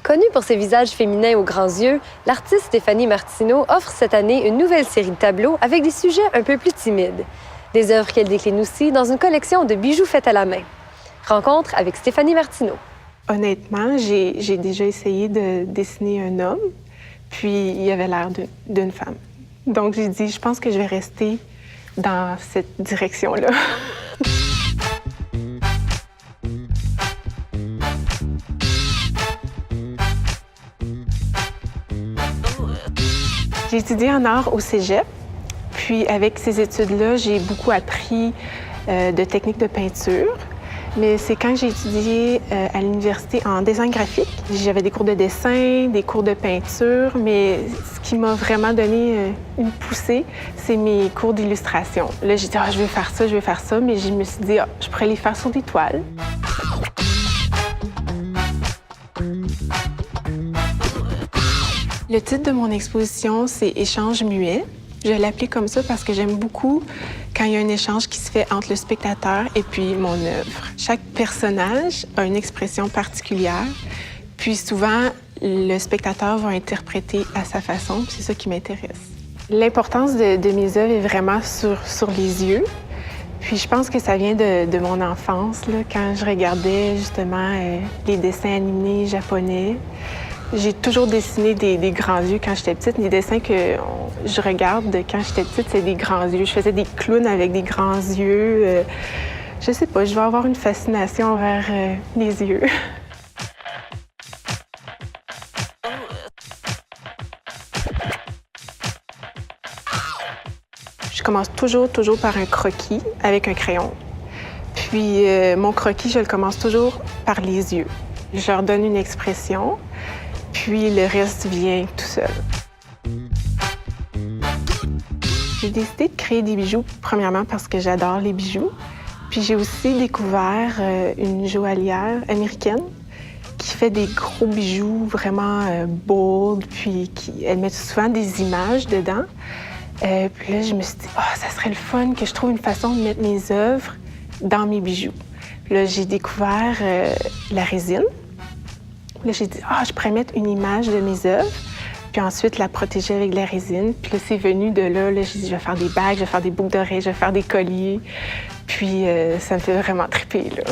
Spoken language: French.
Connue pour ses visages féminins aux grands yeux, l'artiste Stéphanie Martineau offre cette année une nouvelle série de tableaux avec des sujets un peu plus timides. Des œuvres qu'elle décline aussi dans une collection de bijoux faits à la main. Rencontre avec Stéphanie Martineau. Honnêtement, j'ai déjà essayé de dessiner un homme, puis il avait l'air d'une femme. Donc j'ai dit, je pense que je vais rester dans cette direction-là. J'ai étudié en art au cégep, puis avec ces études-là, j'ai beaucoup appris de techniques de peinture. Mais c'est quand j'ai étudié à l'université en design graphique. J'avais des cours de dessin, des cours de peinture, mais ce qui m'a vraiment donné une poussée, c'est mes cours d'illustration. Là, j'ai dit, je vais faire ça, mais je me suis dit, je pourrais les faire sur des toiles. Le titre de mon exposition, c'est « Échange muet ». Je l'appelais comme ça parce que j'aime beaucoup quand il y a un échange qui se fait entre le spectateur et puis mon œuvre. Chaque personnage a une expression particulière, puis souvent, le spectateur va interpréter à sa façon, puis c'est ça qui m'intéresse. L'importance de mes œuvres est vraiment sur les yeux. Puis je pense que ça vient de mon enfance, là, quand je regardais justement les dessins animés japonais. J'ai toujours dessiné des grands yeux quand j'étais petite. Les dessins que je regarde quand j'étais petite, c'est des grands yeux. Je faisais des clowns avec des grands yeux. Je sais pas, je vais avoir une fascination envers les yeux. Je commence toujours par un croquis avec un crayon. Puis mon croquis, je le commence toujours par les yeux. Je leur donne une expression. Puis le reste vient tout seul. J'ai décidé de créer des bijoux, premièrement parce que j'adore les bijoux. Puis j'ai aussi découvert une joaillière américaine qui fait des gros bijoux vraiment bold, puis elle met souvent des images dedans. Puis là, je me suis dit, ça serait le fun que je trouve une façon de mettre mes œuvres dans mes bijoux. Puis là, j'ai découvert la résine. Là, j'ai dit, je pourrais mettre une image de mes œuvres, puis ensuite la protéger avec de la résine. Puis là, c'est venu de là. J'ai dit, je vais faire des bagues, je vais faire des boucles d'oreilles, je vais faire des colliers. Puis ça me fait vraiment triper, là.